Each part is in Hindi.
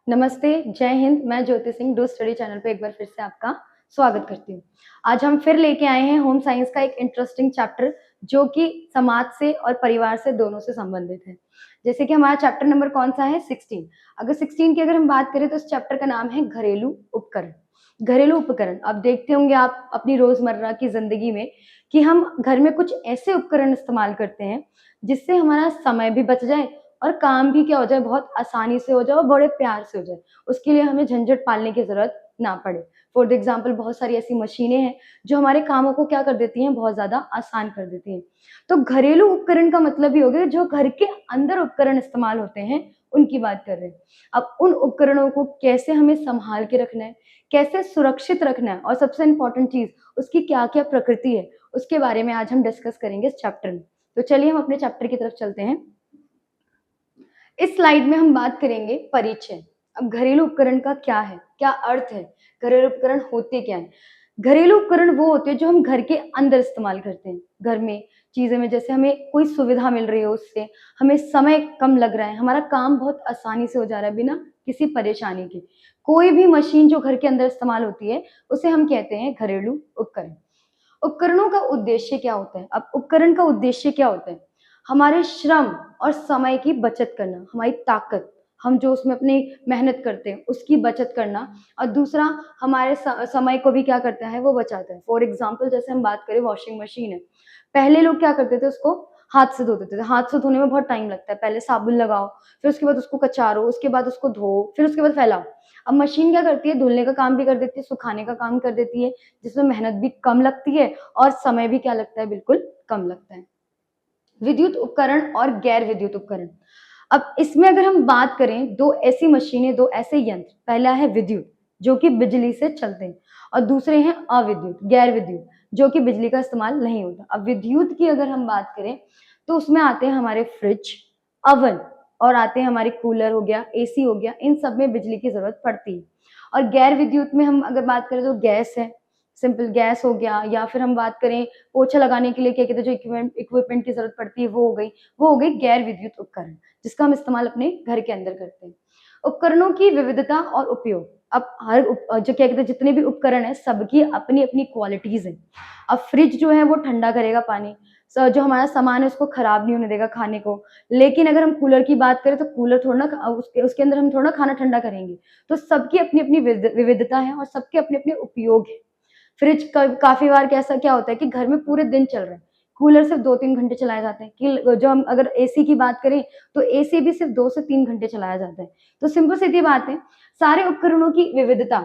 नमस्ते, जय हिंद। मैं Jyoti Singh do study channel पे एक बार फिर से आपका स्वागत करती हूँ। आज हम फिर लेके आए हैं होम साइंस का एक इंटरेस्टिंग चैप्टर जो कि समाज से और परिवार से दोनों से संबंधित है। जैसे कि हमारा चैप्टर नंबर कौन-सा है 16। अगर 16 की अगर हम बात करें तो इस चैप्टर का नाम है घरेलू उपकरण। घरेलू उपकरण, अब देखते होंगे आप अपनी रोज़मर्रा की ज़िंदगी में कि हम घर में कुछ ऐसे उपकरण इस्तेमाल करते हैं जिससे हमारा समय भी बच जाए और काम भी क्या हो जाए, बहुत आसानी से हो जाए और बड़े प्यार से हो जाए। उसके लिए हमें झंझट पालने की ज़रूरत ना पड़े। फॉर द एग्ज़ाम्पल बहुत सारी ऐसी मशीनें हैं जो हमारे कामों को क्या कर देती हैं, बहुत ज़्यादा आसान कर देती हैं। तो घरेलू उपकरण का मतलब ये हो गया जो घर के अंदर उपकरण इस्तेमाल होते हैं, उनकी बात कर रहे हैं। अब उन उपकरणों को कैसे हमें सँभाल के रखना है, कैसे सुरक्षित रखना है और सबसे इम्पोर्टेंट चीज़ उसकी क्या-क्या प्रकृति है, उसके बारे में आज हम डिस्कस करेंगे इस चैप्टर में। तो चलिए हम अपने चैप्टर की तरफ चलते हैं। इस स्लाइड में हम बात करेंगे परिचय। अब घरेलू उपकरण का क्या है? क्या अर्थ है? घरेलू उपकरण होते क्या हैं? घरेलू उपकरण वो होते हैं जो हम घर के अंदर इस्तेमाल करते हैं। घर में चीज़ें में जैसे हमें कोई सुविधा मिल रही है उससे, हमें समय कम लग रहा है, हमारा काम बहुत आसानी से हो जा रहा है बिना किसी परेशानी के। कोई भी मशीन जो घर के अंदर इस्तेमाल होती है, उसे हम कहते हैं घरेलू उपकरण। उपकरणों का उद्देश्य क्या होता है? अब उपकरण का उद्देश्य क्या होता है? हमारे श्रम और समय की बचत करना, हमारी ताकत, हम जो उसमें अपनी मेहनत करते हैं, उसकी बचत करना और दूसरा हमारे समय को भी क्या करता है, वो बचाता है। फॉर एग्ज़ाम्पल जैसे हम बात करें वॉशिंग मशीन है। पहले लोग क्या करते थे उसको हाथ से धोते थे। हाथ से धोने में बहुत टाइम लगता है। पहले साबुन लगाओ, फिर उसके बाद उसको कचारो, उसके बाद उसको धो, फिर उसके बाद फैलाओ। अब मशीन क्या करती है, धुलने का काम भी कर देती है, सुखाने का काम कर देती है, जिसमें मेहनत भी कम लगती है और समय भी क्या लगता है, बिल्कुल कम लगता है। विद्युत उपकरण और गैर विद्युत उपकरण। अब इसमें अगर हम बात करें, 2 ऐसी मशीनें, 2 ऐसे यंत्र, पहला है विद्युत, जो कि बिजली से चलते हैं और दूसरे हैं अविद्युत, गैर विद्युत, जो कि बिजली का इस्तेमाल नहीं होता। अब विद्युत की अगर हम बात करें, तो उसमें आते हैं हमारे फ्रिज, ओवन और आते हैं हमारे कूलर हो गया, एसी हो गया, इन सब में बिजली की ज़रूरत पड़ती है। और गैर विद्युत में हम अगर बात करें तो गैस है, सिंपल गैस हो गया या फिर हम बात करें पोछा लगाने के लिए क्या कहते हैं जो इक्विपमेंट की ज़रूरत पड़ती है वो हो गई गैर विद्युत उपकरण, जिसका हम इस्तेमाल अपने घर के अंदर करते हैं। उपकरणों की विविधता और उपयोग। अब जो क्या कहते हैं जितने भी उपकरण हैं सबकी अपनी-अपनी क्वालिटीज़ हैं। अब फ्रिज जो है वो ठंडा करेगा पानी, जो हमारा सामान है उसको खराब नहीं होने देगा खाने को। लेकिन अगर हम कूलर की बात करें तो कूलर थोड़ा ना उसके उसके अंदर हम थोड़ा ना खाना ठंडा करेंगे। तो सबकी अपनी-अपनी विविधता है और सबके अपने-अपने उपयोग हैं। फ्रिज काफ़ी बार कैसा क्या होता है कि घर में पूरे दिन चल रहा है, कूलर सिर्फ़ 2-3 घंटे चलाए जाते हैं कि जो हम अगर एसी की बात करें, तो एसी भी सिर्फ़ 2 से 3 घंटे चलाया जाता है। तो सिंपल सीधी बात है, सारे उपकरणों की विविधता,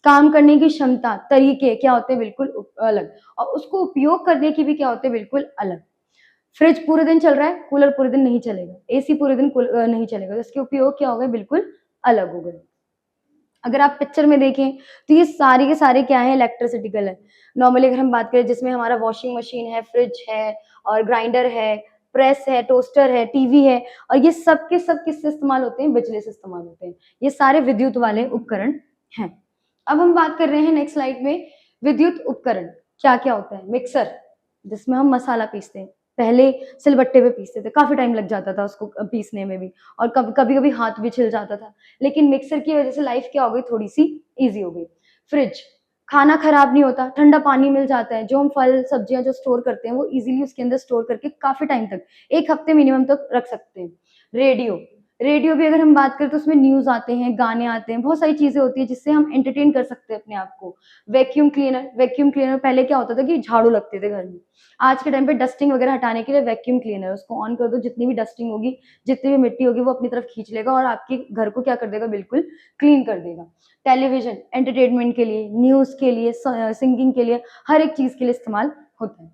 काम करने की क्षमता, तरीके क्या होते हैं बिल्कुल अलग और उसको उपयोग करने की भी क्या होते हैं बिल्कुल अलग। फ्रिज पूरे दिन चल रहा है, कूलर पूरे दिन नहीं चलेगा, एसी पूरे दिन नहीं चलेगा, तो इसके उपयोग क्या हो गए बिल्कुल अलग हो गए। अगर आप पिक्चर में देखें, तो ये सारे के सारे क्या हैं इलेक्ट्रिसिटिकल है। नॉर्मली अगर हम बात करें जिसमें हमारा वॉशिंग मशीन है, फ्रिज है और ग्राइंडर है, प्रेस है, टोस्टर है, टीवी है और ये सब के सब किससे इस्तेमाल होते हैं? बिजली से इस्तेमाल होते हैं। ये सारे विद्युत वाले उपकरण हैं। अब हम बात कर रहे हैं नेक्स्ट स्लाइड में विद्युत उपकरण क्या-क्या होता है? मिक्सर जिसमें हम मसाला पीसते हैं। पहले सिलबट्टे पे पीसते थे, काफ़ी टाइम लग जाता था उसको पीसने में भी और कभी-कभी हाथ भी छिल जाता था। लेकिन मिक्सर की वजह से लाइफ क्या हो गई थोड़ी-सी ईज़ी हो गई। फ्रिज, खाना खराब नहीं होता, ठंडा पानी मिल जाता है, जो हम फल, सब्जियाँ जो स्टोर करते हैं वो ईज़िली उसके अंदर स्टोर करके काफ़ी टाइम तक 1 हफ्ते मिनिमम तक रख सकते हैं। रेडियो, रेडियो भी अगर हम बात करें तो उसमें न्यूज़ आते हैं, गाने आते हैं, बहुत सारी चीज़ें होती हैं जिससे हम एंटरटेन कर सकते हैं अपने आप को। वैक्यूम क्लीनर पहले क्या होता था कि झाड़ू लगते थे घर में। आज के टाइम पे डस्टिंग वगैरह हटाने के लिए वैक्यूम क्लीनर उसको ऑन कर दो, जितनी भी डस्टिंग होगी, जितनी भी मिट्टी होगी वो अपनी तरफ खींच लेगा और आपके घर को क्या कर देगा बिल्कुल क्लीन कर देगा। टेलीविज़न एंटरटेनमेंट के लिए, न्यूज़ के लिए, सिंगिंग के लिए, हर एक चीज़ के लिए इस्तेमाल होता है।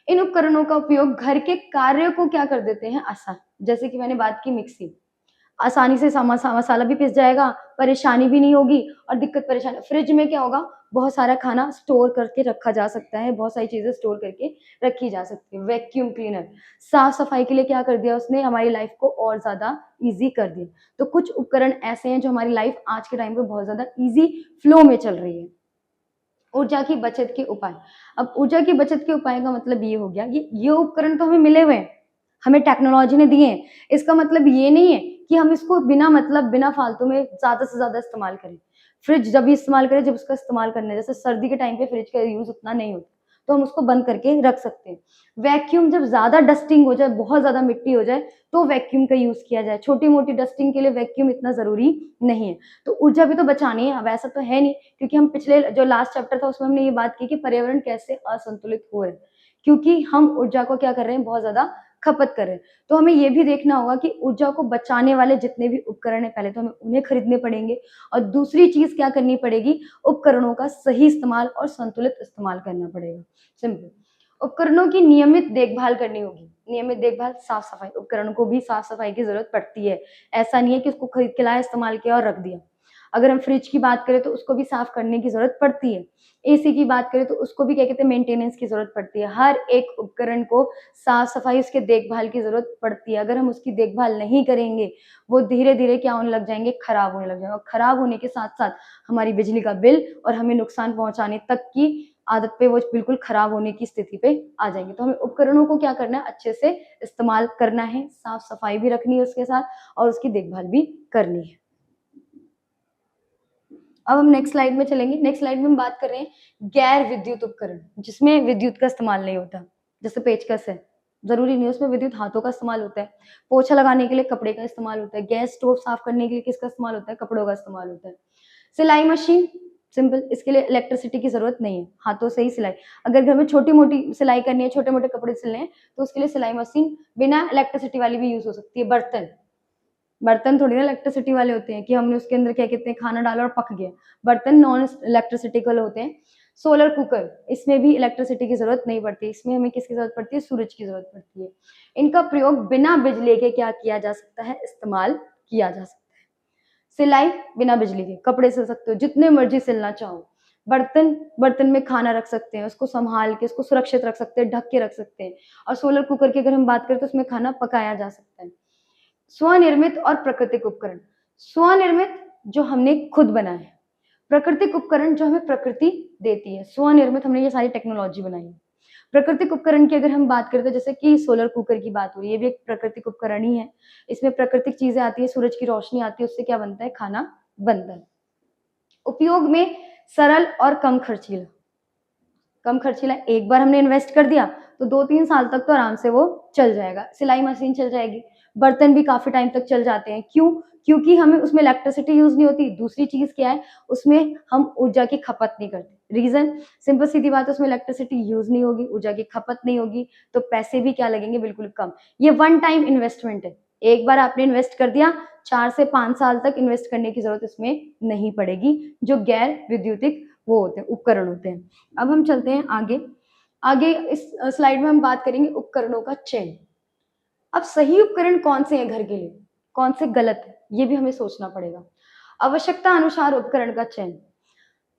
इन उपकरणों का उपयोग घर के कार्यों को क्या कर देते हैं आसान। जैसे कि मैंने बात की मिक्सी, आसानी से मसाला भी पिस जाएगा, परेशानी भी नहीं होगी और दिक्कत परेशानी फ्रिज में क्या होगा, बहुत सारा खाना स्टोर करके रखा जा सकता है, बहुत सारी चीज़ें स्टोर करके रखी जा सकती है। वैक्यूम क्लीनर, साफ-सफाई के लिए क्या कर दिया उसने हमारी लाइफ़ को और ज़्यादा ईज़ी कर दिया। तो कुछ उपकरण ऐसे हैं जो हमारी लाइफ़ आज के टाइम पे बहुत ज़्यादा ईज़ी फ्लो में चल रही है। ऊर्जा की बचत के उपाय। अब ऊर्जा की बचत के उपाय का मतलब ये हो गया, ये उपकरण तो हमें मिले हुए हैं, हमें टेक्नोलॉजी ने दिए हैं। इसका मतलब ये नहीं है कि हम इसको बिना मतलब बिना फालतू में ज़्यादा से ज़्यादा इस्तेमाल करें। फ्रिज जब भी इस्तेमाल करें जब उसका इस्तेमाल करना है, जैसे सर्दी के टाइम पे फ्रिज का यूज़ उतना नहीं होता, तो हम उसको बंद करके रख सकते हैं। वैक्यूम जब ज़्यादा डस्टिंग हो जाए, बहुत ज़्यादा मिट्टी हो जाए, तो वैक्यूम का यूज़ किया जाए। छोटी-मोटी डस्टिंग के लिए वैक्यूम इतना ज़रूरी नहीं है। तो ऊर्जा भी तो बचानी है, अब ऐसा तो है नहीं, क्योंकि हम पिछले जो लास्ट चैप्टर था उसमें हमने ये बात की कि पर्यावरण कैसे असंतुलित हो रहा है, क्योंकि हम ऊर्जा को क्या कर रहे हैं, बहुत ज़्यादा खपत कर रहे हैं। तो हमें ये भी देखना होगा कि ऊर्जा को बचाने वाले जितने भी उपकरण हैं, पहले तो हमें उन्हें खरीदने पड़ेंगे और दूसरी चीज़ क्या करनी पड़ेगी, उपकरणों का सही इस्तेमाल और संतुलित इस्तेमाल करना पड़ेगा। सिंपल। उपकरणों की नियमित देखभाल करनी होगी। नियमित देखभाल, साफ-सफाई, उपकरणों को भी साफ-सफाई की ज़रूरत पड़ती है। ऐसा नहीं है कि उसको खरीद के लाए, इस्तेमाल किया और रख दिया। अगर हम फ्रिज की बात करें तो उसको भी साफ करने की ज़रूरत पड़ती है। एसी की बात करें तो उसको भी क्या कहते हैं, मेंटेनेंस की ज़रूरत पड़ती है। हर एक उपकरण को साफ-सफाई, उसके देखभाल की ज़रूरत पड़ती है। अगर हम उसकी देखभाल नहीं करेंगे, वो धीरे-धीरे क्या होने लग जाएँगे, खराब होने लग जाएँगे और खराब होने के साथ-साथ हमारी बिजली का बिल और हमें नुकसान पहुँचाने तक की आदत पे वो बिल्कुल खराब होने की स्थिति पे आ जाएँगे। तो हमें उपकरणों को क्या करना है, अच्छे से इस्तेमाल करना है, साफ-सफाई भी रखनी है उसके साथ और उसकी देखभाल भी करनी है। अब हम नेक्स्ट स्लाइड में चलेंगे। नेक्स्ट स्लाइड में हम बात कर रहे हैं गैर विद्युत उपकरण, जिसमें विद्युत का इस्तेमाल नहीं होता। जैसे पेचकस है, ज़रूरी नहीं है उसमें विद्युत, हाथों का इस्तेमाल होता है। पोछा लगाने के लिए कपड़े का इस्तेमाल होता है। गैस स्टोव साफ करने के लिए किसका इस्तेमाल होता है, कपड़ों का इस्तेमाल होता है। सिलाई मशीन, सिंपल, इसके लिए इलेक्ट्रिसिटी की ज़रूरत नहीं है, हाथों से ही सिलाई। अगर घर में छोटी-मोटी सिलाई करनी है, छोटे-मोटे कपड़े सिलने हैं, तो उसके लिए सिलाई मशीन बिना इलेक्ट्रिसिटी वाली भी यूज़ हो सकती है। बर्तन, बर्तन थोड़ी ना इलेक्ट्रिसिटी वाले होते हैं कि हमने उसके अंदर क्या कहते हैं, खाना डाला और पक गया। बर्तन नॉन इलेक्ट्रिसिटिकल होते हैं। सोलर कुकर, इसमें भी इलेक्ट्रिसिटी की ज़रूरत नहीं पड़ती, इसमें हमें किसकी ज़रूरत पड़ती है, सूरज की ज़रूरत पड़ती है। इनका प्रयोग बिना बिजली के क्या किया जा सकता है, इस्तेमाल किया जा सकता है। सिलाई बिना बिजली के, कपड़े सिल सकते हो, जितने मर्ज़ी सिलना चाहो। बर्तन, बर्तन में खाना रख सकते हैं, उसको सँभाल के, उसको सुरक्षित रख सकते हैं, ढक के रख सकते हैं और सोलर कुकर की अगर हम बात करें तो उसमें खाना पकाया जा सकता है। स्वनिर्मित और प्राकृतिक उपकरण, स्वनिर्मित जो हमने खुद बनाए, प्राकृतिक उपकरण जो हमें प्रकृति देती है, स्वनिर्मित हमने ये सारी टेक्नोलॉजी बनाई है। प्राकृतिक उपकरण की अगर हम बात करें तो जैसे कि सोलर कुकर की बात हो रही है, ये भी एक प्राकृतिक उपकरण ही है। इसमें प्राकृतिक चीज़ें आती हैं, सूरज की रोशनी आती है, उससे क्या बनता है, खाना बनता है। उपयोग में सरल और कम खर्चीला, कम खर्चीला, एक बार हमने इन्वेस्ट कर दिया तो 2-3 साल तक तो आराम से वो चल जाएगा। सिलाई मशीन चल जाएगी, बर्तन भी काफ़ी टाइम तक चल जाते हैं। क्यों? क्योंकि हमें उसमें इलेक्ट्रिसिटी यूज़ नहीं होती। दूसरी चीज़ क्या है, उसमें हम ऊर्जा की खपत नहीं करते। रीज़न सिंपल सीधी बात है, उसमें इलेक्ट्रिसिटी यूज़ नहीं होगी, ऊर्जा की खपत नहीं होगी, तो पैसे भी क्या लगेंगे, बिल्कुल कम। ये वन टाइम इन्वेस्टमेंट है। एक बार आपने इन्वेस्ट कर दिया, 4 से 5 साल तक इन्वेस्ट करने की ज़रूरत इसमें नहीं पड़ेगी, जो गैर विद्युतिक वो होते हैं, उपकरण होते हैं। अब हम चलते हैं आगे। आगे इस स्लाइड में हम बात करेंगे उपकरणों का चयन। अब सही उपकरण कौन से हैं घर के लिए, कौन से गलत है, ये भी हमें सोचना पड़ेगा। आवश्यकता अनुसार उपकरण का चयन,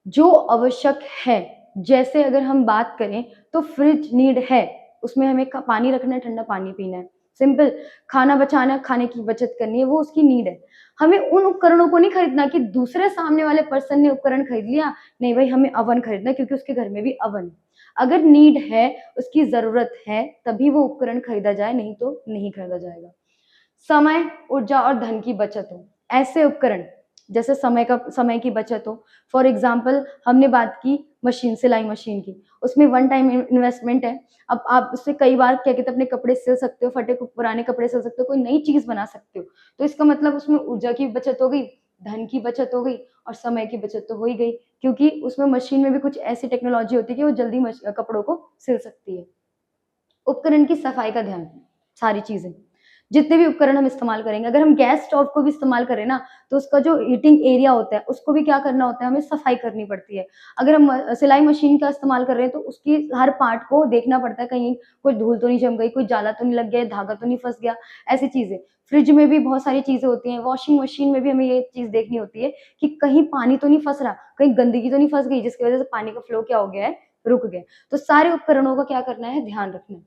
जो आवश्यक है, जैसे अगर हम बात करें तो फ्रिज नीड है, उसमें हमें पानी रखना है, ठंडा पानी पीना है, सिंपल। खाना बचाना, खाने की बचत करनी है, वो उसकी नीड है। हमें उन उपकरणों को नहीं खरीदना कि दूसरे सामने वाले पर्सन ने उपकरण खरीद लिया, नहीं भाई हमें अवन खरीदना है क्योंकि उसके घर में भी अवन है। अगर नीड है, उसकी ज़रूरत है, तभी वो उपकरण खरीदा जाए, नहीं तो नहीं खरीदा जाएगा। समय, ऊर्जा और धन की बचत हो, ऐसे उपकरण जैसे समय की बचत हो। फॉर एग्ज़ाम्पल हमने बात की मशीन, सिलाई मशीन की, उसमें वन टाइम इन्वेस्टमेंट है। अब आप उससे कई बार क्या कहते हैं, अपने कपड़े सिल सकते हो, फटे पुराने कपड़े सिल सकते हो, कोई नई चीज़ बना सकते हो। तो इसका मतलब उसमें ऊर्जा की बचत हो गई, धन की बचत हो गई और समय की बचत तो हो ही गई, क्योंकि उसमें मशीन में भी कुछ ऐसी टेक्नोलॉजी होती है कि वो जल्दी कपड़ों को सिल सकती है। उपकरण की सफाई का ध्यान, सारी चीज़ें। जितने भी उपकरण हम इस्तेमाल करेंगे, अगर हम गैस स्टोव को भी इस्तेमाल करें ना, तो उसका जो हीटिंग एरिया होता है, उसको भी क्या करना होता है, हमें सफाई करनी पड़ती है। अगर हम सिलाई मशीन का इस्तेमाल कर रहे हैं, तो उसकी हर पार्ट को देखना पड़ता है, कहीं कोई धूल तो नहीं जम गई, कोई जाला तो नहीं लग गया, धागा तो नहीं फँस गया, ऐसी चीज़ें। फ्रिज में भी बहुत सारी चीज़ें होती हैं, वॉशिंग मशीन में भी हमें ये चीज़ देखनी होती है कि कहीं पानी तो नहीं फँस रहा, कहीं गंदगी तो नहीं फँस गई, जिसकी वज़ह से पानी का फ्लो क्या हो गया है, रुक गया है। तो सारे उपकरणों का क्या करना है, ध्यान रखना है।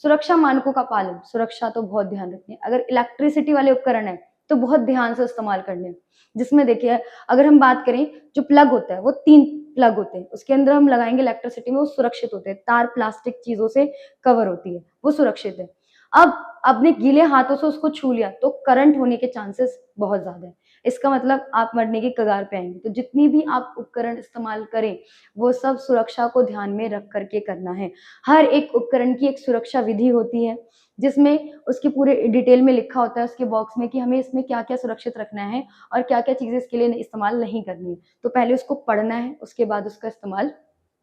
सुरक्षा मानकों का पालन, सुरक्षा तो बहुत ध्यान रखनी है। अगर इलेक्ट्रिसिटी वाले उपकरण हैं, तो बहुत ध्यान से इस्तेमाल करने हैं। जिसमें देखिए, अगर हम बात करें, जो प्लग होता है, वो 3 प्लग होते हैं। उसके अंदर हम लगाएँगे इलेक्ट्रिसिटी में, वो सुरक्षित होते हैं। तार प्लास्टिक चीज़ों से कवर होती है, वो सुरक्षित है। अब आपने गीले हाथों से उसको छू लिया तो करंट होने के चांसेस बहुत ज़्यादा है। इसका मतलब आप मरने की कगार पे आएँगे। तो जितनी भी आप उपकरण इस्तेमाल करें, वो सब सुरक्षा को ध्यान में रख कर के करना है। हर एक उपकरण की एक सुरक्षा विधि होती है, जिसमें उसके पूरे डिटेल में लिखा होता है उसके बॉक्स में कि हमें इसमें क्या-क्या सुरक्षित रखना है और क्या-क्या चीज़ें इसके लिए इस्तेमाल नहीं करनी है। तो पहले उसको पढ़ना है, उसके बाद उसका इस्तेमाल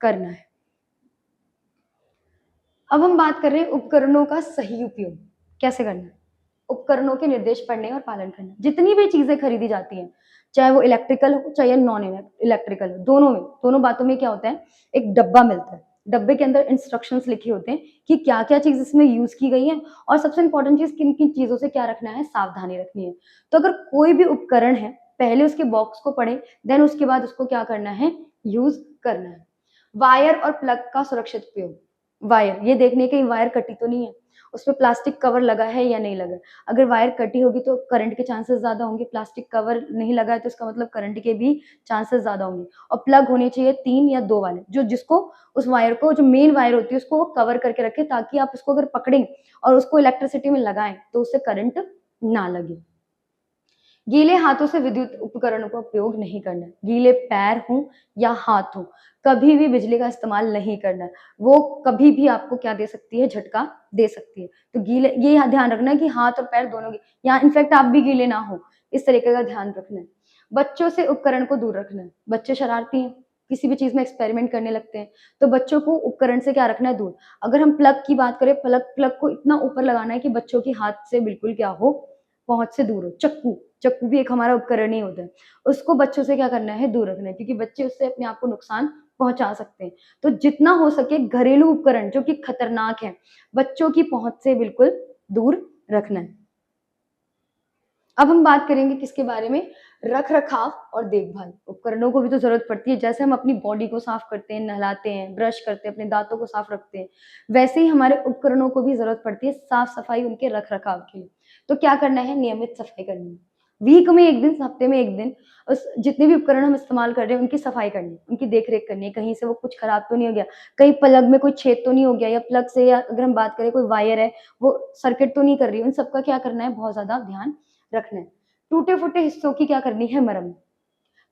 करना है। अब हम बात कर रहे हैं उपकरणों का सही उपयोग, कैसे करना है? उपकरणों के निर्देश पढ़ने और पालन करना। जितनी भी चीज़ें खरीदी जाती हैं, चाहे वो इलेक्ट्रिकल हो, चाहे नॉन इलेक्ट्रिकल हो, दोनों बातों में क्या होता है, एक डब्बा मिलता है। डब्बे के अंदर इंस्ट्रक्शंस लिखे होते हैं कि क्या-क्या चीज़ इसमें यूज़ की गई है और सबसे इम्पोर्टेंट चीज़ किन-किन चीज़ों से क्या रखना है, सावधानी रखनी है। तो अगर कोई भी उपकरण है, पहले उसके बॉक्स को पढ़ें, देन उसके बाद उसको क्या करना है, यूज़ करना है। वायर और प्लग का सुरक्षित उपयोग। वायर, ये देखने की वायर कटी तो नहीं है, उसपे प्लास्टिक कवर लगा है या नहीं लगा है। अगर वायर कटी होगी तो करंट के चांसेस ज़्यादा होंगे, प्लास्टिक कवर नहीं लगा है तो इसका मतलब करंट के भी चांसेस ज़्यादा होंगे। और प्लग होने चाहिए 3 या 2 वाले, जिसको उस वायर को जो मेन वायर होती है उसको वो कवर करके रखे ताकि आप उसको अगर पकड़ें और उसको इलेक्ट्रिसिटी में लगाएँ तो उससे करंट ना लगे। गीले हाथों से विद्युत उपकरणों का उपयोग नहीं करना है। गीले पैर हों या हाथ हों, कभी भी बिजली का इस्तेमाल नहीं करना है। वो कभी भी आपको क्या दे सकती है, झटका दे सकती है। तो गीले ये ध्यान रखना है कि हाथ और पैर दोनों या इनफैक्ट आप भी गीले ना हो, इस तरीके का ध्यान रखना है। बच्चों से उपकरण को दूर रखना है। बच्चे शरारती हैं, किसी भी चीज़ में एक्सपेरिमेंट करने लगते हैं, तो बच्चों को उपकरण से क्या रखना है, दूर। अगर हम प्लग की बात करें, प्लग को इतना ऊपर लगाना है कि बच्चों के हाथ से बिल्कुल क्या हो, पहुँच से दूर हो। चक्कू भी एक हमारा उपकरण ही होता है। उसको बच्चों से क्या करना है, दूर रखना है क्योंकि बच्चे उससे अपने आप को नुकसान पहुँचा सकते हैं। तो जितना हो सके घरेलू उपकरण जो कि खतरनाक हैं, बच्चों की पहुँच से बिल्कुल दूर रखना है। अब हम बात करेंगे किसके बारे में? रख-रखाव और देखभाल। उपकरणों को भी तो ज़रूरत पड़ती है, जैसे हम अपनी बॉडी को साफ करते हैं, नहलाते हैं, ब्रश करते हैं, अपने दाँतों को साफ रखते हैं, वैसे ही हमारे उपकरणों को भी ज़रूरत पड़ती है साफ-सफाई उनके रख-रखाव की। तो क्या करना है? नियमित सफाई करनी है। वीक में 1 दिन, हफ्ते में 1 दिन उस जितने भी उपकरण हम इस्तेमाल कर रहे हैं, उनकी सफाई करनी है, उनकी देख-रेख करनी है, कहीं से वो कुछ खराब तो नहीं हो गया, कहीं प्लग में कोई छेद तो नहीं हो गया या प्लग से या अगर हम बात करें कोई वायर है, वो सर्किट तो नहीं कर रही है, उन सबका क्या करना है? बहुत ज़्यादा ध्यान रखना है। टूटे-फूटे हिस्सों की क्या करनी है, मरम्मत।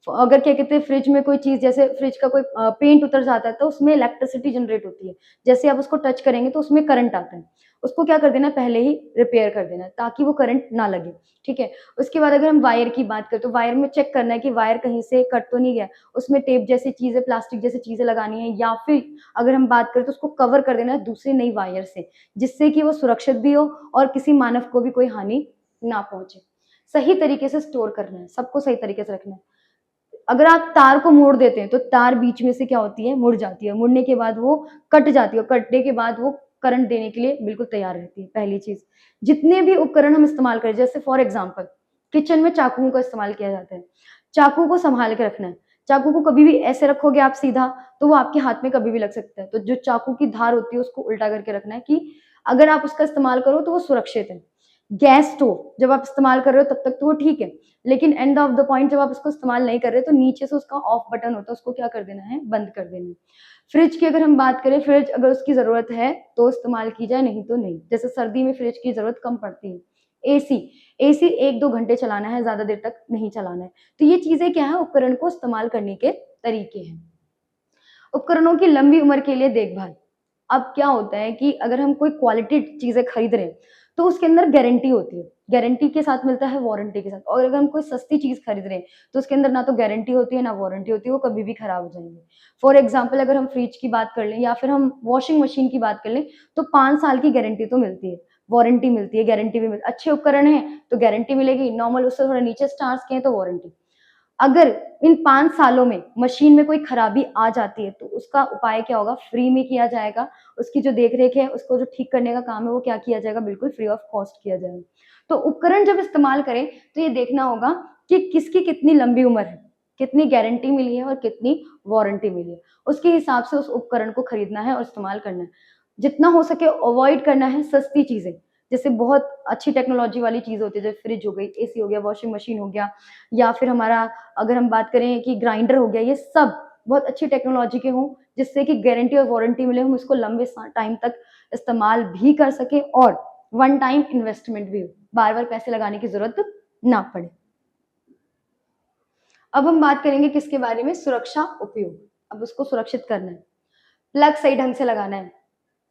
अगर क्या कहते हैं फ्रिज में कोई चीज़ जैसे फ्रिज का कोई पेंट उतर जाता है तो उसमें इलेक्ट्रिसिटी जनरेट होती है। जैसे आप उसको टच करेंगे तो उसमें करंट आता है। उसको क्या कर देना है पहले ही रिपेयर कर देना है ताकि वो करंट ना लगे, ठीक है? उसके बाद अगर हम वायर की बात करें तो वायर में चेक करना है कि वायर कहीं से कट तो नहीं गया। उसमें टेप जैसी चीज़ें, प्लास्टिक जैसी चीज़ें लगानी है या फिर अगर हम बात करें तो उसको कवर कर देना है दूसरी नई वायर से, जिससे कि वो सुरक्षित भी हो और किसी मानव को भी कोई हानि ना पहुँचे। सही तरीके से स्टोर करना है, सबको सही तरीके से रखना है। अगर आप तार को मोड़ देते हैं, तो तार बीच में से क्या होती है, मुड़ जाती है। मुड़ने के बाद वो कट जाती है और कटने के बाद वो करंट देने के लिए बिल्कुल तैयार रहती है, पहली चीज़। जितने भी उपकरण हम इस्तेमाल करें, जैसे फॉर एग्ज़ाम्पल किचन में चाकुओं का इस्तेमाल किया जाता है। चाकू को सँभाल के रखना है। चाकू को कभी भी ऐसे रखोगे आप सीधा, तो वो आपके हाथ में कभी भी लग सकता है। तो जो चाकू की धार होती है, उसको उल्टा करके रखना है कि अगर आप उसका इस्तेमाल करो, तो वो सुरक्षित है। गैस स्टोव जब आप इस्तेमाल कर रहे हो, तब तक तो वो ठीक है। लेकिन एंड ऑफ द पॉइंट जब आप उसको इस्तेमाल नहीं कर रहे तो नीचे से उसका ऑफ बटन होता है उसको क्या कर देना है बंद कर देना है। फ्रिज की अगर हम बात करें फ्रिज अगर उसकी ज़रूरत है तो इस्तेमाल की जाए नहीं तो नहीं। जैसे सर्दी में फ्रिज की ज़रूरत कम पड़ती है। एसी, एसी 1-2 घंटे चलाना है, ज़्यादा देर तक नहीं चलाना है। तो ये चीज़ें क्या है उपकरण को इस्तेमाल करने के तरीके हैं। उपकरणों की लंबी उम्र के लिए देखभाल। अब क्या होता है कि अगर हम कोई क्वालिटी चीज़ें खरीद रहे हैं, तो उसके अंदर गारंटी होती है। गारंटी के साथ मिलता है वारंटी के साथ और अगर हम कोई सस्ती चीज़ खरीद रहे हैं, तो उसके अंदर ना तो गारंटी होती है, ना वारंटी होती है, वो कभी भी खराब हो जाएँगे। फॉर एग्ज़ाम्पल अगर हम फ्रिज की बात कर लें या फिर हम वॉशिंग मशीन की बात कर लें, तो 5 साल की गारंटी तो मिलती है, वारंटी मिलती है, गारंटी भी मिल अच्छे उपकरण हैं, तो गारंटी मिलेगी, नॉर्मल उससे थोड़ा नीचे स्टार्स के हैं तो वारंटी। अगर इन 5 सालों में मशीन में कोई खराबी आ जाती है, तो उसका उपाय क्या होगा? फ्री में किया जाएगा। उसकी जो देख-रेख है, उसको जो ठीक करने का काम है, वो क्या किया जाएगा? बिल्कुल फ्री ऑफ कॉस्ट किया जाएगा। तो उपकरण जब इस्तेमाल करें, तो ये देखना होगा कि किसकी कितनी लंबी उम्र है, कितनी गारंटी मिली है और कितनी वारंटी मिली है। उसके हिसाब से उस उपकरण को खरीदना है और इस्तेमाल करना है। जितना हो सके अवॉइड करना है सस्ती चीज़ें, जैसे बहुत अच्छी टेक्नोलॉजी वाली चीज़ होती है, जैसे फ्रिज हो गई, एसी हो गया, वॉशिंग मशीन हो गया या फिर हमारा अगर हम बात करें कि ग्राइंडर हो गया, ये सब बहुत अच्छी टेक्नोलॉजी के हों, जिससे कि गारंटी और वारंटी मिले, हम उसको लंबे सा टाइम तक इस्तेमाल भी कर सकें और वन टाइम इन्वेस्टमेंट भी हो, बार बार पैसे लगाने की जरूरत ना पड़े। अब हम बात करेंगे किसके बारे में, सुरक्षा उपयोग। अब उसको सुरक्षित करना है, प्लग सही ढंग से लगाना है,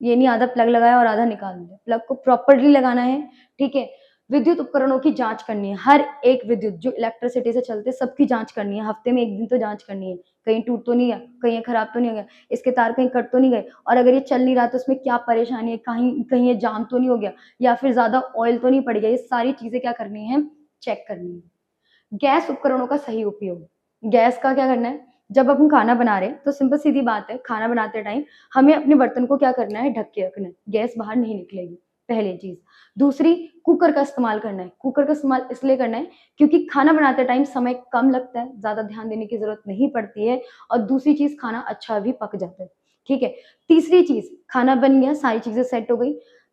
ये नहीं आधा प्लग लगाया और आधा निकाल दिया, प्लग को प्रॉपरली लगाना है, ठीक है। विद्युत उपकरणों की जांच करनी है, हर एक विद्युत जो इलेक्ट्रिसिटी से चलते सबकी जांच करनी है, हफ्ते में एक दिन तो जांच करनी है, कहीं टूट तो नहीं है, कहीं खराब तो नहीं हो गया, इसके तार कहीं कट तो नहीं गए, और अगर ये चल नहीं रहा तो उसमें क्या परेशानी है, कहीं कहीं ये जाम तो नहीं हो गया, या फिर ज्यादा ऑयल तो नहीं पड़ गया, ये सारी चीजें क्या करनी है, चेक करनी है। गैस उपकरणों का सही उपयोग, गैस का क्या करना है, जब हम खाना बना रहे हैं तो सिंपल सीधी बात है, खाना बनाते टाइम हमें अपने बर्तन को क्या करना है, ढक के रखना है, गैस बाहर नहीं निकलेगी, पहली चीज। दूसरी, कुकर का इस्तेमाल करना है, कुकर का इस्तेमाल इसलिए करना है क्योंकि खाना बनाते टाइम समय कम लगता है, ज्यादा ध्यान देने की जरूरत नहीं पड़ती है, और दूसरी चीज खाना अच्छा भी पक जाता है, ठीक है। तीसरी चीज, खाना बन गया, सारी चीजें सेट हो गई,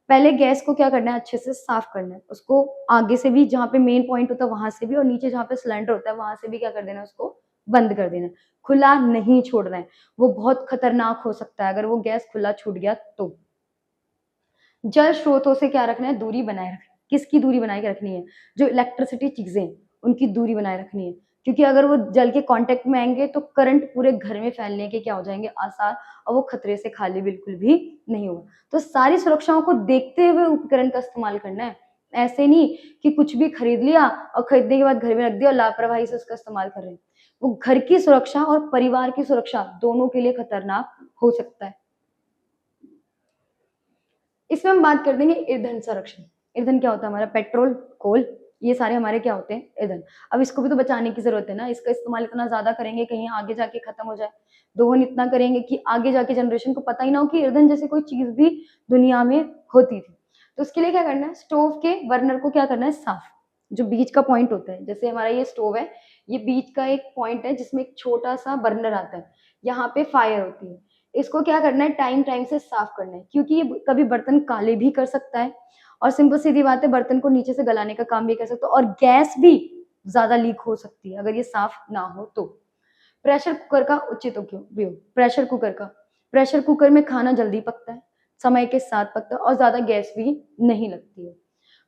पहले गैस को क्या करना है, अच्छे से साफ करना है, उसको आगे से भी, जहाँ पे मेन पॉइंट होता है वहां से भी, और नीचे जहाँ पे सिलेंडर होता है वहां से भी क्या कर देना है, उसको बंद कर देना है, खुला नहीं छोड़ना है, वो बहुत खतरनाक हो सकता है अगर वो गैस खुला छूट गया तो। जल स्रोतों से क्या रखना है, दूरी बनाए रखना है। किसकी दूरी बनाए के रखनी है, जो इलेक्ट्रिसिटी चीजें उनकी दूरी बनाए रखनी है, क्योंकि अगर वो जल के कांटेक्ट में आएंगे तो करंट पूरे घर में फैलने के क्या हो जाएंगे, आसार, और वो खतरे से खाली बिल्कुल भी नहीं होगा। तो सारी सुरक्षाओं को देखते हुए उपकरण का इस्तेमाल करना है, ऐसे नहीं कि कुछ भी खरीद लिया और खरीदने के बाद घर में रख दिया और लापरवाही से उसका इस्तेमाल कर रहे हैं, वो घर की सुरक्षा और परिवार की सुरक्षा दोनों के लिए खतरनाक हो सकता है। इसमें हम बात कर देंगे ईंधन संरक्षण। ईंधन क्या होता है हमारा, पेट्रोल, कोल, ये सारे हमारे क्या होते हैं, ईंधन। अब इसको भी तो बचाने की जरूरत है ना, इसका इस्तेमाल इतना ज्यादा करेंगे कहीं आगे जाके खत्म हो जाए, दोहन इतना करेंगे कि आगे जाके जनरेशन को पता ही ना हो कि ईंधन जैसी कोई चीज भी दुनिया में होती थी। तो उसके लिए क्या करना है, स्टोव के बर्नर को क्या करना है, साफ, जो बीच का पॉइंट होता है, जैसे हमारा ये स्टोव है, ये बीच का एक पॉइंट है जिसमें एक छोटा सा बर्नर आता है, यहाँ पे फायर होती है, इसको क्या करना है, टाइम टाइम से साफ करना है, क्योंकि ये कभी बर्तन काले भी कर सकता है, और सिंपल सीधी बात है बर्तन को नीचे से गलाने का काम भी कर सकता है, और गैस भी ज्यादा लीक हो सकती है अगर ये साफ ना हो तो। प्रेशर कुकर का उचित उपयोग, प्रेशर कुकर में खाना जल्दी पकता है, समय के साथ पकता है, और ज्यादा गैस भी नहीं लगती है।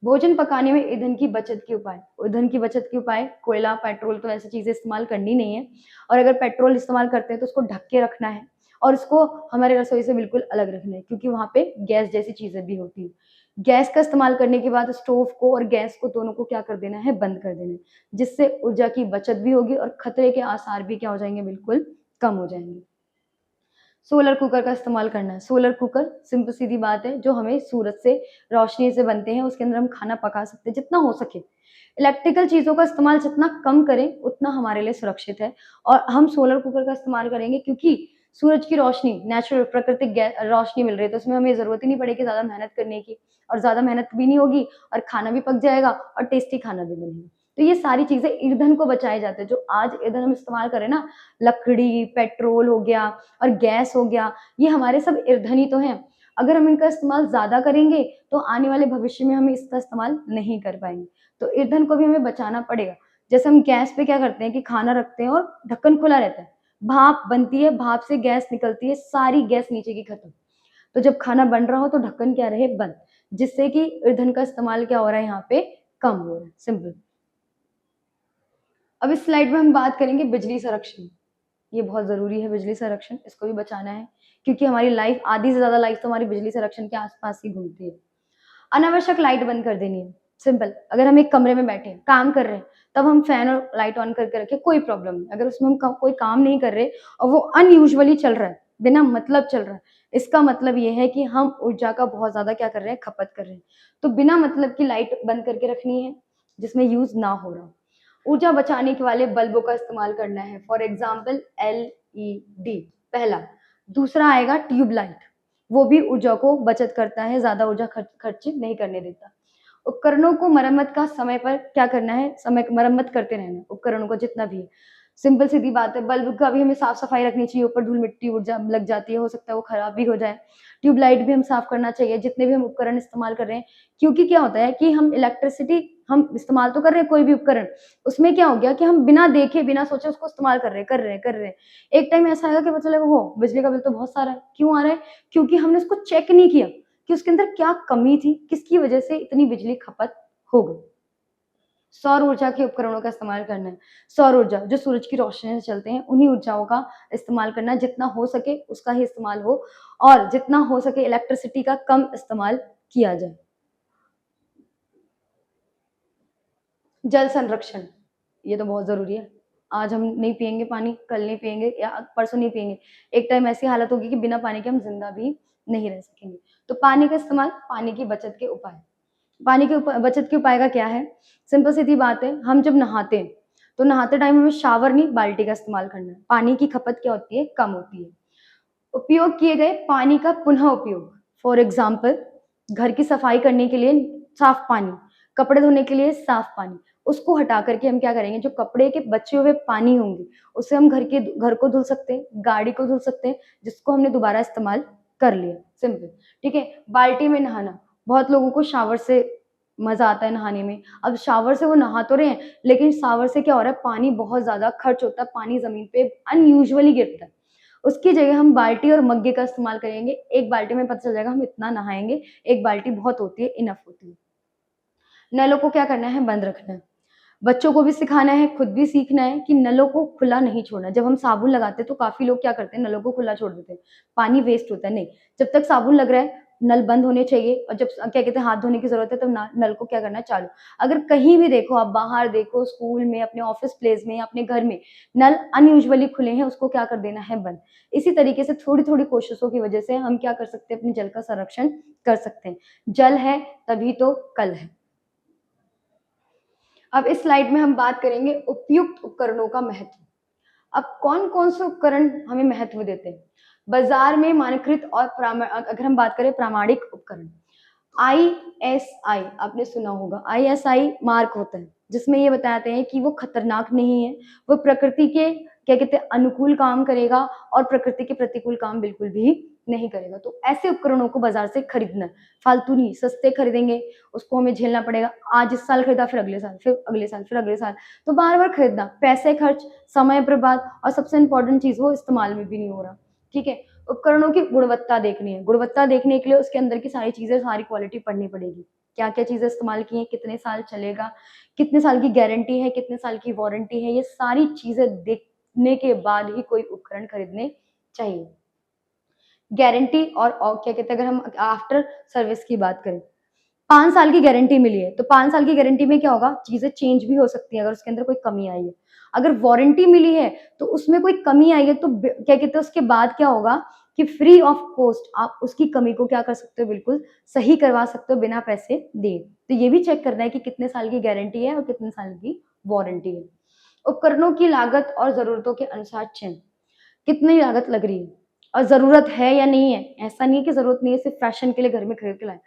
भोजन पकाने में ईंधन की बचत के उपाय, ईंधन की बचत के उपाय, कोयला, पेट्रोल तो ऐसी चीजें इस्तेमाल करनी नहीं है, और अगर पेट्रोल इस्तेमाल करते हैं तो उसको ढक के रखना है, और उसको हमारे रसोई से बिल्कुल अलग रखना है, क्योंकि वहां पे गैस जैसी चीजें भी होती है। गैस का इस्तेमाल करने के बाद स्टोव को और गैस को दोनों को क्या कर देना है, बंद कर देना है, जिससे ऊर्जा की बचत भी होगी और खतरे के आसार भी क्या हो जाएंगे, बिल्कुल कम हो जाएंगे। सोलर कुकर का इस्तेमाल करना है, सोलर कुकर सिंपल सीधी बात है, जो हमें सूरज से रोशनी से बनते हैं, उसके अंदर हम खाना पका सकते हैं जितना हो सके। इलेक्ट्रिकल चीजों का इस्तेमाल जितना कम करें उतना हमारे लिए सुरक्षित है, और हम सोलर कुकर का इस्तेमाल करेंगे क्योंकि सूरज की रोशनी, नेचुरल प्राकृतिक रोशनी मिल रही है, तो उसमें हमें जरूरत ही नहीं पड़ेगी ज्यादा मेहनत करने की, और ज्यादा मेहनत भी नहीं होगी, और खाना भी पक जाएगा और टेस्टी खाना भी बनेगा। तो ये सारी चीजें ईंधन को बचाए जाते हैं, जो आज ईंधन हम इस्तेमाल करें ना, लकड़ी, पेट्रोल हो गया और गैस हो गया, ये हमारे सब ईंधन ही तो हैं। अगर हम इनका इस्तेमाल ज्यादा करेंगे तो आने वाले भविष्य में हम इसका इस्तेमाल नहीं कर पाएंगे, तो ईंधन को भी हमें बचाना पड़ेगा। जैसे हम गैस पे क्या करते हैं कि खाना रखते हैं और ढक्कन खुला रहता है, भाप बनती है, भाप से गैस निकलती है, सारी गैस नीचे की खत्म, तो जब खाना बन रहा हो तो ढक्कन क्या रहे, बंद, जिससे कि ईंधन का इस्तेमाल क्या हो रहा है, यहाँ पे कम हो रहा है, सिंपल। अब इस स्लाइड में हम बात करेंगे बिजली संरक्षण। ये बहुत जरूरी है, बिजली संरक्षण, इसको भी बचाना है, क्योंकि हमारी लाइफ, आधी से ज्यादा लाइफ तो हमारी बिजली संरक्षण के आसपास ही घूमती है। अनावश्यक लाइट बंद कर देनी है, सिंपल। अगर हम एक कमरे में बैठे हैं, काम कर रहे हैं, तब हम फैन और लाइट ऑन करके रखें, कोई प्रॉब्लम नहीं। अगर उसमें हम कोई काम नहीं कर रहे और वो अनयूजुअली चल रहा है, बिना मतलब चल रहा है, इसका मतलब ये है कि हम ऊर्जा का बहुत ज्यादा क्या कर रहे हैं, खपत कर रहे हैं। तो बिना मतलब की लाइट बंद करके रखनी है जिसमें यूज ना हो रहा। ऊर्जा बचाने के वाले बल्बों का इस्तेमाल करना है, फॉर एग्जाम्पल LED, पहला। दूसरा आएगा ट्यूबलाइट, वो भी ऊर्जा को बचत करता है, ज्यादा ऊर्जा खर्च नहीं करने देता। उपकरणों को मरम्मत का समय पर क्या करना है, समय मरम्मत करते रहना है उपकरणों को जितना भी है। सिंपल सीधी बात है, बल्ब का भी हमें साफ सफाई रखनी चाहिए, ऊपर धूल मिट्टी ऊर्जा लग जाती है, हो सकता है वो खराब भी हो जाए। ट्यूबलाइट भी हम साफ करना चाहिए, जितने भी हम उपकरण इस्तेमाल कर रहे हैं, क्योंकि क्या होता है कि हम इलेक्ट्रिसिटी हम इस्तेमाल तो कर रहे हैं, कोई भी उपकरण, उसमें क्या हो गया कि हम बिना देखे बिना सोचे उसको इस्तेमाल कर रहे हैं। एक टाइम ऐसा आएगा कि पता चलेगा हो बिजली का बिल तो बहुत सारा है, क्यों आ रहा है, क्योंकि हमने उसको चेक नहीं किया कि उसके अंदर क्या कमी थी, किसकी वजह से इतनी बिजली खपत हो गई। सौर ऊर्जा के उपकरणों का इस्तेमाल करना है। सौर ऊर्जा जो सूरज की रोशनी से चलते हैं, उन्हीं ऊर्जाओं का इस्तेमाल करना है, जितना हो सके उसका ही इस्तेमाल हो और जितना हो सके इलेक्ट्रिसिटी का कम इस्तेमाल किया जाए। जल संरक्षण, ये तो बहुत ज़रूरी है। आज हम नहीं पिएँगे पानी, कल नहीं पिएँगे या परसों नहीं पिएँगे। एक टाइम ऐसी हालत होगी कि बिना पानी के हम ज़िंदा भी नहीं रह सकेंगे। तो पानी का इस्तेमाल, पानी की बचत के उपाय। पानी के बचत के उपाय का क्या है? सिंपल सीधी बात है, हम जब नहाते हैं, तो नहाते टाइम हमें शावर नहीं, बाल्टी का इस्तेमाल करना है। पानी की खपत क्या होती है? कम होती है। उपयोग किए गए पानी का पुनः उपयोग, फॉर एग्ज़ाम्पल घर की सफाई करने के लिए साफ पानी, कपड़े धोने के लिए साफ पानी, उसको हटा कर के हम क्या करेंगे, जो कपड़े के बचे हुए पानी होंगे, उससे हम घर को धुल सकते हैं, गाड़ी को धुल सकते हैं, जिसको हमने दोबारा इस्तेमाल कर लिया, सिंपल, ठीक है? बाल्टी में नहाना, बहुत लोगों को शावर से मज़ा आता है नहाने में। अब शावर से वो नहा तो रहे हैं, लेकिन शावर से क्या हो रहा है, पानी बहुत ज़्यादा खर्च होता है, पानी ज़मीन पे अनयूजुअली गिरता है। उसकी जगह हम बाल्टी और मग्गे का इस्तेमाल करेंगे। एक बाल्टी में पता चल जाएगा हम इतना नहाएँगे, एक बाल्टी बहुत होती है, इनफ होती है। नलों को क्या करना है, बंद रखना है। बच्चों को भी सिखाना है, खुद भी सीखना है कि नलों को खुला नहीं छोड़ना। जब हम साबुन लगाते हैं तो काफ़ी लोग क्या करते हैं, नलों को खुला छोड़ देते हैं, पानी वेस्ट होता है, नहीं। जब तक साबुन लग रहा है, नल बंद होने चाहिए और जब क्या कहते हैं हाथ धोने की ज़रूरत है तब ना नल को क्या करना है, चालू। अगर कहीं भी देखो, आप बाहर देखो, स्कूल में, अपने ऑफ़िस प्लेस में या अपने घर में, नल अनयूजुअली खुले हैं, उसको क्या कर देना है, बंद। इसी तरीके से थोड़ी-थोड़ी कोशिशों की वजह से हम क्या कर सकते हैं, अपने जल का संरक्षण कर सकते हैं। जल है, तभी तो कल है। अब इस स्लाइड में हम बात करेंगे उपयुक्त उपकरणों का महत्व। अब कौन-कौन से उपकरण हमें महत्व देते हैं? बाज़ार में मानकीकृत और अगर हम बात करें प्रामाणिक उपकरण, आईएसआई आपने सुना होगा, आईएसआई मार्क होता है, जिसमें ये बताते हैं कि वो खतरनाक नहीं है, वो प्रकृति के क्या कहते हैं अनुकूल काम करेगा और प्रकृति के प्रतिकूल काम बिल्कुल भी नहीं करेगा। तो ऐसे उपकरणों को बाज़ार से खरीदना है, फालतू नहीं, सस्ते खरीदेंगे, उसको हमें झेलना पड़ेगा। आज इस साल खरीदा, फिर अगले साल, फिर अगले साल, फिर अगले साल, तो बार-बार खरीदना, पैसे खर्च, समय बर्बाद और सबसे इम्पोर्टेंट चीज़ वो इस्तेमाल में भी नहीं हो रहा, ठीक है? उपकरणों की गुणवत्ता देखनी है। गुणवत्ता देखने के लिए उसके अंदर की सारी चीज़ें, सारी क्वालिटी पढ़नी पड़ेगी। क्या-क्या चीज़ें इस्तेमाल की हैं, कितने साल चलेगा, कितने साल की गारंटी है, कितने साल की वारंटी है, ये सारी चीज़ें देखने के बाद ही कोई उपकरण खरीदने चाहिए। गारंटी और क्या कहते हैं, अगर हम आफ्टर सर्विस की बात करें, 5 साल की गारंटी मिली है, तो 5 साल की गारंटी में क्या होगा, चीज़ें चेंज भी हो सकती हैं अगर उसके अंदर कोई कमी आई है। अगर वारंटी मिली है, तो उसमें कोई कमी आई है तो क्या कहते हैं उसके बाद क्या होगा कि फ्री ऑफ कॉस्ट आप उसकी कमी को क्या कर सकते हो, बिल्कुल सही करवा सकते हो बिना पैसे दिए। तो ये भी चेक करना है कि कितने साल की गारंटी है और कितने साल की वारंटी है। उपकरणों की लागत और ज़रूरतों के अनुसार चयन, कितनी लागत लग रही है और ज़रूरत है या नहीं है। ऐसा नहीं है कि ज़रूरत नहीं है, सिर्फ़ फैशन के लिए घर में खरीद के लाएँ।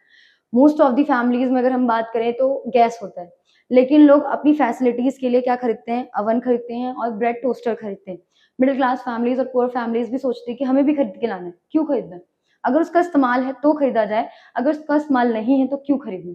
मोस्ट ऑफ द फैमिलीज़ में अगर हम बात करें तो गैस होता है, लेकिन लोग अपनी फैसिलिटीज़ के लिए क्या खरीदते हैं, अवन खरीदते हैं और ब्रेड टोस्टर खरीदते हैं। मिडल क्लास फैमिलीज़ और पुअर फैमिलीज़ भी सोचती है कि हमें भी खरीद के लाना है, क्यों खरीदना है? अगर उसका इस्तेमाल है तो खरीदा जाए, अगर उसका इस्तेमाल नहीं है तो क्यों खरीदना?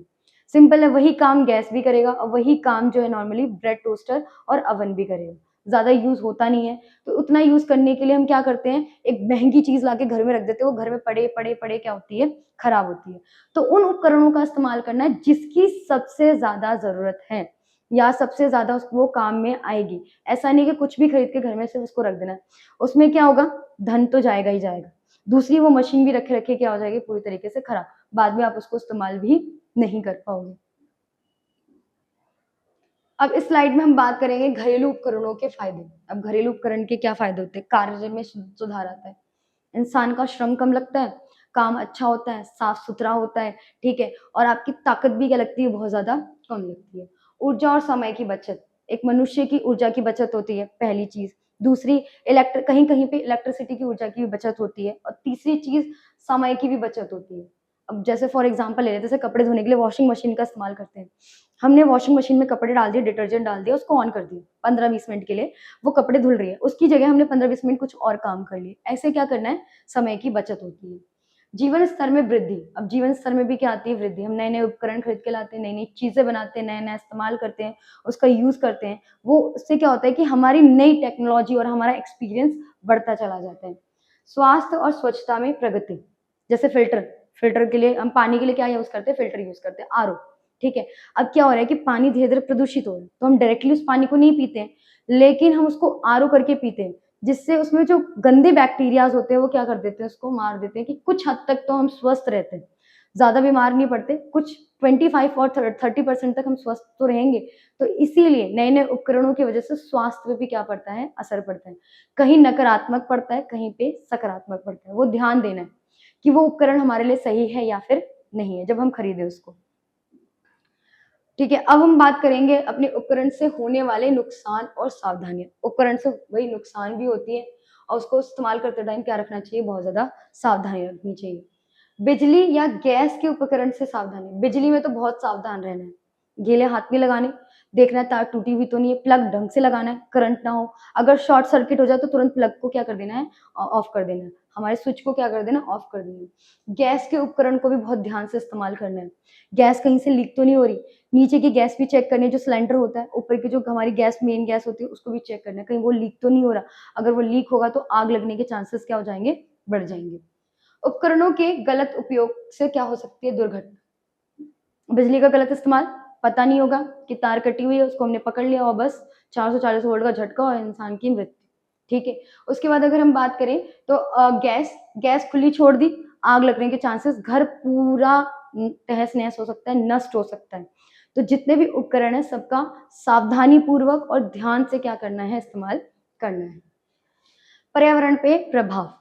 सिंपल है, वही काम गैस भी करेगा और वही काम जो है नॉर्मली ब्रेड टोस्टर और अवन भी करेगा। ज़्यादा यूज़ होता नहीं है, तो उतना यूज़ करने के लिए हम क्या करते हैं, एक महँगी चीज़ लाके घर में रख देते हैं, वो घर में पड़े क्या होती है, खराब होती है। तो उन उपकरणों का इस्तेमाल करना है जिसकी सबसे ज़्यादा ज़रूरत है या सबसे ज़्यादा वो काम में आएगी। ऐसा नहीं कि कुछ भी खरीद के घर में सिर्फ़ उसको रख देना है। उसमें क्या होगा, धन तो जाएगा ही जाएगा। दूसरी वो मशीन भी रखे-रखे क्या हो जाएगी, पूरी तरीके से खराब। बाद में आप उसको इस्तेमाल भी नहीं कर पाओगे। अब इस स्लाइड में हम बात करेंगे घरेलू उपकरणों के फ़ायदे। अब घरेलू उपकरण के क्या फ़ायदे होते हैं? कार्य में सुधार आता है। इंसान का श्रम कम लगता है, काम अच्छा होता है, साफ-सुथरा होता है, ठीक है? और आपकी ताकत भी क्या लगती है, बहुत ज़्यादा कम लगती है। ऊर्जा और समय की बचत, एक मनुष्य की ऊर्जा की बचत होती है, पहली चीज़। दूसरी कहीं-कहीं पे इलेक्ट्रिसिटी की ऊर्जा की भी बचत होती है और तीसरी चीज़ समय की भी बचत होती है। अब जैसे फॉर एग्ज़ाम्पल ले लें, जैसे कपड़े धोने के लिए वॉशिंग मशीन का इस्तेमाल करते हैं। हमने वॉशिंग मशीन में कपड़े डाल दिए, डिटर्जेंट डाल दिया, उसको ऑन कर दिया, 15-20 मिनट के लिए वो कपड़े धुल रही है। उसकी जगह हमने 15-20 मिनट कुछ और काम कर लिए। ऐसे क्या करना है, समय की बचत होती है। जीवन स्तर में वृद्धि, अब जीवन स्तर में भी क्या आती है, वृद्धि। हम नए-नए उपकरण खरीद के लाते हैं, नई-नई चीज़ें बनाते हैं, नया-नया इस्तेमाल करते हैं, उसका यूज़ करते हैं। वो उससे क्या होता है कि हमारी नई टेक्नोलॉजी और हमारा एक्सपीरियंस बढ़ता चला जाता है। स्वास्थ्य और स्वच्छता में प्रगति, जैसे फ़िल्टर, फिल्टर के लिए हम पानी के लिए क्या यूज करते हैं, फिल्टर यूज करते हैं, आरओ। ठीक है, अब क्या हो रहा है कि पानी धीरे धीरे प्रदूषित हो रहा है, तो हम डायरेक्टली उस पानी को नहीं पीते हैं, लेकिन हम उसको आरओ करके पीते हैं, जिससे उसमें जो गंदे बैक्टीरियाज होते हैं वो क्या कर देते हैं, उसको मार देते हैं, कि कुछ हद तक तो हम स्वस्थ रहते हैं, ज्यादा बीमार नहीं पड़ते, कुछ 25 और 30% तक हम स्वस्थ तो रहेंगे। तो इसीलिए नए नए उपकरणों की वजह से स्वास्थ्य पे भी क्या पड़ता है, असर पड़ता है, कहीं नकारात्मक पड़ता है, कहीं पे सकारात्मक पड़ता है। वो ध्यान देना है कि वो उपकरण हमारे लिए सही है या फिर नहीं है जब हम खरीदे उसको। ठीक है, अब हम बात करेंगे अपने उपकरण से होने वाले नुकसान और सावधानियां। उपकरण से वही नुकसान भी होती है और उसको इस्तेमाल करते टाइम क्या रखना चाहिए, बहुत ज्यादा सावधानी रखनी चाहिए। बिजली या गैस के उपकरण से सावधानी। बिजली में तो बहुत सावधान रहना है, गीले हाथ नहीं लगाने, देखना है तार टूटी हुई तो नहीं है, प्लग ढंग से लगाना है, करंट ना हो, अगर शॉर्ट सर्किट हो जाए तो तुरंत प्लग को क्या कर देना है, ऑफ कर देना है, हमारे स्विच को क्या कर देना, ऑफ कर देना है। गैस के उपकरण को भी बहुत ध्यान से इस्तेमाल करना है, गैस कहीं से लीक तो नहीं हो रही, नीचे की गैस भी चेक करनी है, जो सिलेंडर होता है ऊपर की जो हमारी गैस मेन गैस होती है उसको भी चेक करना है, कहीं वो लीक तो नहीं हो रहा, अगर वो लीक होगा तो आग लगने के चांसेस क्या हो जाएंगे, बढ़ जाएंगे। उपकरणों के गलत उपयोग से क्या हो सकती है, दुर्घटना। बिजली का गलत इस्तेमाल, पता नहीं होगा कि तार कटी हुई है, उसको हमने पकड़ लिया और बस 440 वोल्ट का झटका और इंसान की मृत्यु। ठीक है, उसके बाद अगर हम बात करें तो गैस गैस खुली छोड़ दी, आग लगने के चांसेस, घर पूरा तहस नहस हो सकता है, नष्ट हो सकता है। तो जितने भी उपकरण है सबका सावधानी पूर्वक और ध्यान से क्या करना है, इस्तेमाल करना है। पर्यावरण पे प्रभाव,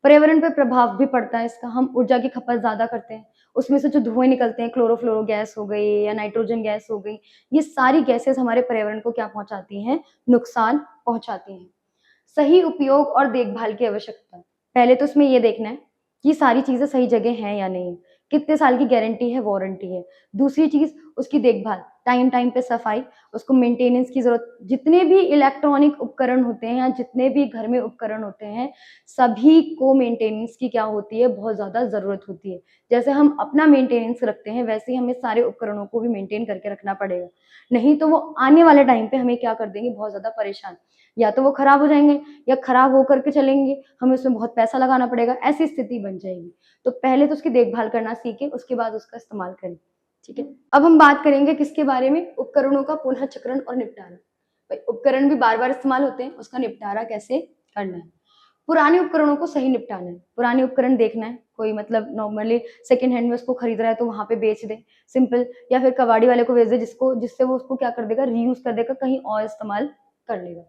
पर्यावरण पे प्रभाव भी पड़ता है इसका। हम ऊर्जा की खपत ज्यादा करते हैं, उसमें से जो धुएं निकलते हैं, क्लोरोफ्लोरो गैस हो गई या नाइट्रोजन गैस हो गई, ये सारी गैसेस हमारे पर्यावरण को क्या पहुंचाती हैं, नुकसान पहुंचाती हैं। सही उपयोग और देखभाल की आवश्यकता। पहले तो उसमें ये देखना है कि सारी चीजें सही जगह हैं या नहीं, कितने साल की गारंटी है, वारंटी है। दूसरी चीज उसकी देखभाल, टाइम टाइम पे सफाई, उसको मेंटेनेंस की जरूरत। जितने भी इलेक्ट्रॉनिक उपकरण होते हैं या जितने भी घर में उपकरण होते हैं, सभी को मेंटेनेंस की क्या होती है, बहुत ज्यादा जरूरत होती है। जैसे हम अपना मेंटेनेंस रखते हैं वैसे ही हमें सारे उपकरणों को भी मेंटेन करके रखना पड़ेगा, नहीं तो वो आने वाले टाइम पे हमें क्या कर देंगे, बहुत ज्यादा परेशान, या तो वो खराब हो जाएंगे या खराब होकर के चलेंगे, हमें उसमें बहुत पैसा लगाना पड़ेगा, ऐसी स्थिति बन जाएगी। तो पहले तो उसकी देखभाल करना सीखें, उसके बाद उसका इस्तेमाल करें। ठीक है, अब हम बात करेंगे किसके बारे में, उपकरणों का पुनः चक्रण और निपटारा। भाई उपकरण भी बार बार इस्तेमाल होते हैं, उसका निपटारा कैसे करना है। पुराने उपकरणों को सही निपटाना है, पुराने उपकरण देखना है, कोई मतलब नॉर्मली सेकंड हैंड में उसको खरीद रहा है तो वहां पे बेच दे सिंपल, या फिर कबाड़ी वाले को बेच दे, जिससे वो उसको क्या कर देगा, रीयूज कर देगा, कहीं और इस्तेमाल कर लेगा।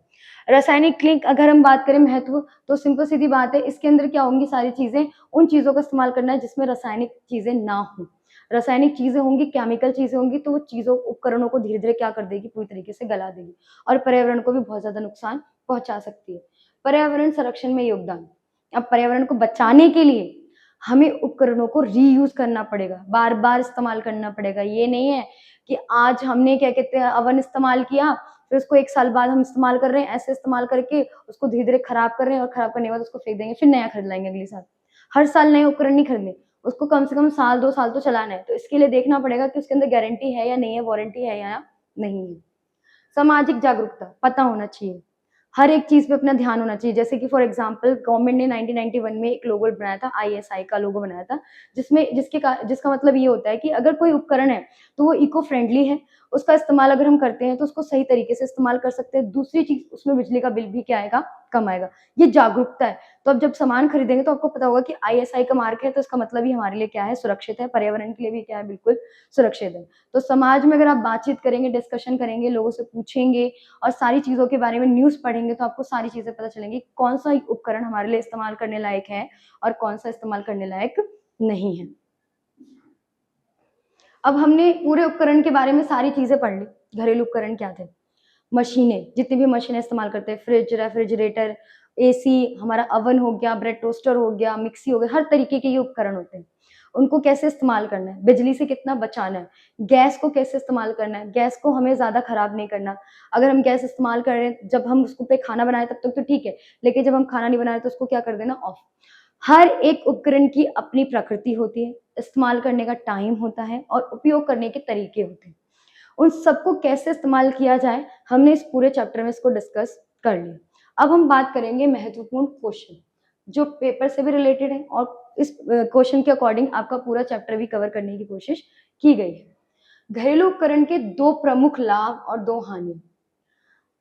रासायनिक क्लिंक अगर हम बात करें महत्व, तो सिंपल सीधी बात है, इसके अंदर क्या होंगी सारी चीजें, उन चीजों का इस्तेमाल करना है जिसमें रासायनिक चीजें ना हो। रासायनिक चीजें होंगी, केमिकल चीजें होंगी, तो वो चीजों उपकरणों को धीरे धीरे क्या कर देगी, पूरी तरीके से गला देगी और पर्यावरण को भी बहुत ज्यादा नुकसान पहुंचा सकती है। पर्यावरण संरक्षण में योगदान। अब पर्यावरण को बचाने के लिए हमें उपकरणों को रीयूज करना पड़ेगा, बार बार इस्तेमाल करना पड़ेगा। ये नहीं है कि आज हमने क्या कहते हैं अवन इस्तेमाल किया, फिर उसको 1 साल बाद हम इस्तेमाल कर रहे हैं, ऐसे इस्तेमाल करके उसको धीरे धीरे खराब कर रहे हैं और खराब करने के बाद उसको फेंक देंगे, फिर नया खरीद लाएंगे अगले साल। हर साल नए उपकरण नहीं खरीदने, उसको कम से कम साल 2 साल तो चलाना है। तो इसके लिए देखना पड़ेगा कि उसके अंदर गारंटी है या नहीं है, वारंटी है या नहीं है। सामाजिक जागरूकता पता होना चाहिए, हर एक चीज पे अपना ध्यान होना चाहिए। जैसे कि फॉर एग्जांपल गवर्नमेंट ने 1991 में एक लोगो बनाया था, आईएसआई का लोगो बनाया था, जिसका मतलब ये होता है कि अगर कोई उपकरण है तो वो इको फ्रेंडली है, उसका इस्तेमाल अगर हम करते हैं तो उसको सही तरीके से इस्तेमाल कर सकते हैं। दूसरी चीज, उसमें बिजली का बिल भी क्या आएगा, कम आएगा। ये जागरूकता है। तो अब जब सामान खरीदेंगे तो आपको पता होगा कि आईएसआई का मार्क है, तो इसका मतलब ही हमारे लिए क्या है, सुरक्षित है, पर्यावरण के लिए भी क्या है, बिल्कुल सुरक्षित है। तो समाज में अगर आप बातचीत करेंगे, डिस्कशन करेंगे, लोगों से पूछेंगे और सारी चीजों के बारे में न्यूज पढ़ेंगे, तो आपको सारी चीजें पता चलेंगी कौन सा उपकरण हमारे लिए इस्तेमाल करने लायक है और कौन सा इस्तेमाल करने लायक नहीं है। अब हमने पूरे उपकरण के बारे में सारी चीजें पढ़ ली। घरेलू उपकरण क्या थे, मशीनें, जितनी भी मशीनें इस्तेमाल करते हैं, फ्रिज, रेफ्रिजरेटर, एसी, हमारा अवन हो गया, ब्रेड टोस्टर हो गया, मिक्सी हो गया, हर तरीके के ये उपकरण होते हैं। उनको कैसे इस्तेमाल करना है, बिजली से कितना बचाना है, गैस को कैसे इस्तेमाल करना है, गैस को हमें ज्यादा खराब नहीं करना। अगर हम गैस इस्तेमाल कर रहे हैं, जब हम उसको पे खाना बनाए तब तक तो ठीक है, लेकिन जब हम खाना नहीं बनाए तो उसको क्या कर देना, ऑफ। हर एक उपकरण की अपनी प्रकृति होती है, इस्तेमाल करने का टाइम होता है और उपयोग करने के तरीके होते हैं। उन सबको कैसे इस्तेमाल किया जाए, हमने इस पूरे चैप्टर में इसको डिस्कस कर लिया। अब हम बात करेंगे महत्वपूर्ण क्वेश्चन। जो पेपर से भी रिलेटेड है और इस क्वेश्चन के अकॉर्डिंग आपका पूरा चैप्टर भी कवर करने की कोशिश की गई है। घरेलू उपकरण के 2 प्रमुख लाभ और 2 हानि।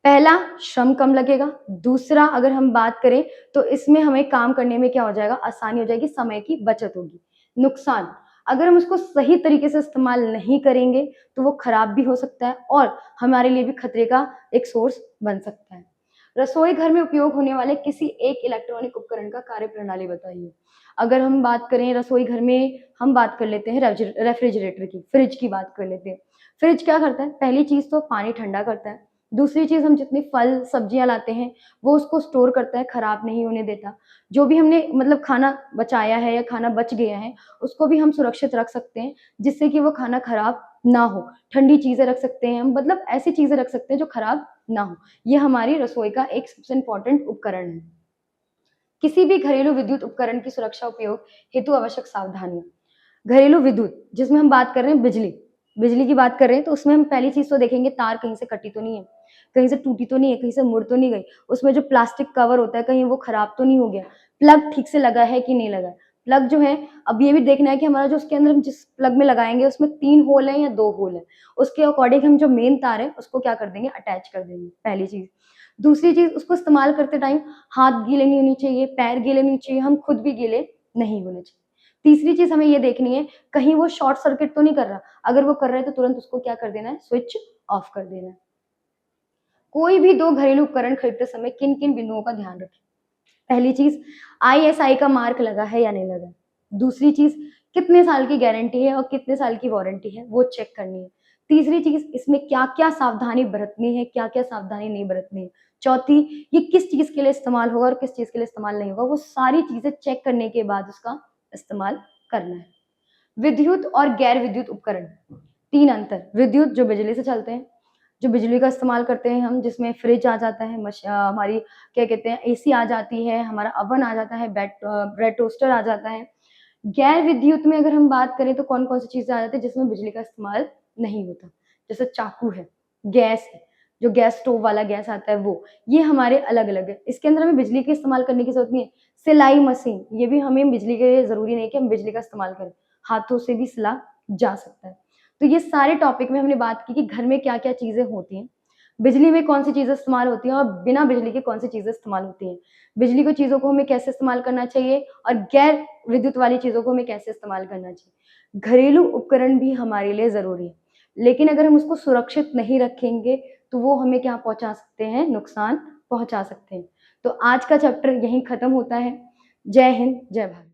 पहला, श्रम कम लगेगा। दूसरा, अगर हम बात करें तो इसमें हमें काम करने में क्या हो जाएगा, आसानी हो जाएगी, समय की बचत होगी। नुकसान, अगर हम उसको सही तरीके से इस्तेमाल नहीं करेंगे तो वो खराब भी हो सकता है और हमारे लिए भी खतरे का एक सोर्स बन सकता है। रसोई घर में उपयोग होने वाले किसी एक इलेक्ट्रॉनिक उपकरण का कार्यप्रणाली बताइए। अगर हम बात करें रसोई घर में, हम बात कर लेते हैं रेफ्रिजरेटर की, फ्रिज की बात कर लेते हैं। फ्रिज क्या करता है, पहली चीज तो पानी ठंडा करता है। दूसरी चीज़, हम जितने फल, सब्जियाँ लाते हैं, वो उसको स्टोर करता है, खराब नहीं होने देता। जो भी हमने मतलब खाना बचाया है या खाना बच गया है, उसको भी हम सुरक्षित रख सकते हैं, जिससे कि वो खाना खराब ना हो। ठंडी चीज़ें रख सकते हैं हम, मतलब ऐसी चीज़ें रख सकते हैं जो खराब ना हो। ये हमारी रसोई का एक सबसे इम्पोर्टेंट उपकरण है। किसी भी घरेलू विद्युत उपकरण की सुरक्षा उपयोग हेतु आवश्यक सावधानियाँ। घरेलू विद्युत, जिसमें हम बात कर रहे हैं बिजली, बिजली की बात कर रहे हैं तो उसमें हम पहली चीज़ तो देखेंगे तार कहीं से कटी तो नहीं है, कहीं से टूटी तो नहीं है, कहीं से मुड़ तो नहीं गई, उसमें जो प्लास्टिक कवर होता है कहीं वो खराब तो नहीं हो गया, प्लग ठीक से लगा है कि नहीं लगा है। प्लग जो है, अब ये भी देखना है कि हमारा जो उसके अंदर हम जिस प्लग में लगाएँगे उसमें 3 होल हैं या 2 होल हैं, उसके अकॉर्डिंग हम जो मेन तार है उसको क्या कर देंगे, अटैच कर देंगे, पहली चीज़। दूसरी चीज़, उसको इस्तेमाल करते टाइम हाथ गीले नहीं होने चाहिए, पैर गीले नहीं चाहिए, हम खुद भी गीले नहीं होने चाहिए। तीसरी चीज़ हमें ये देखनी है, कहीं वो शॉर्ट सर्किट तो नहीं कर रहा, अगर वो कर रहा है तो तुरंत उसको क्या कर देना है, स्विच ऑफ कर देना है। कोई भी 2 घरेलू उपकरण खरीदते समय किन-किन बिंदुओं का ध्यान रखें? पहली चीज़, आईएसआई का मार्क लगा है या नहीं लगा है। दूसरी चीज़, कितने साल की गारंटी है और कितने साल की वारंटी है, वो चेक करनी है। तीसरी चीज़, इसमें क्या-क्या सावधानी बरतनी है, क्या-क्या सावधानी नहीं बरतनी है। चौथी, ये किस चीज़ के लिए इस्तेमाल होगा और किस चीज़ के लिए इस्तेमाल नहीं होगा, वो सारी चीज़ें चेक करने के बाद उसका इस्तेमाल करना है। विद्युत और गैर विद्युत उपकरण, 3 अंतर। विद्युत जो बिजली से चलते हैं, जो बिजली का इस्तेमाल करते हैं हम, जिसमें फ्रिज आ जाता है, हमारी क्या कहते हैं, एसी आ जाती है, हमारा ओवन आ जाता है, ब्रेड टोस्टर आ जाता है। गैर विद्युत में अगर हम बात करें तो कौन-कौन सी चीज़ें आ जाती है जिसमें बिजली का इस्तेमाल नहीं होता। जैसे चाकू है, गैस है, जो गैस स्टोव वाला गैस आता है वो, ये हमारे अलग-अलग है। इसके अंदर हमें बिजली का इस्तेमाल करने की ज़रूरत नहीं है। सिलाई मशीन, ये भी हमें बिजली के लिए ज़रूरी नहीं है कि हम बिजली का इस्तेमाल करें, हाथों से भी सिला जा सकता है। तो ये सारे टॉपिक में हमने बात की कि घर में क्या-क्या चीज़ें होती हैं, बिजली में कौन-सी चीज़ें इस्तेमाल होती हैं और बिना बिजली के कौन-सी चीज़ें इस्तेमाल होती हैं। बिजली को चीज़ों को हमें कैसे इस्तेमाल करना चाहिए और गैर विद्युत वाली चीज़ों को हमें कैसे इस्तेमाल करना चाहिए। घरेलू उपकरण भी हमारे लिए ज़रूरी है, लेकिन अगर हम उसको सुरक्षित नहीं रखेंगे, तो वो हमें क्या पहुँचा सकते हैं, नुकसान पहुँचा सकते हैं। तो आज का चैप्टर यहीं खत्म होता है। जय हिंद, जय भारत।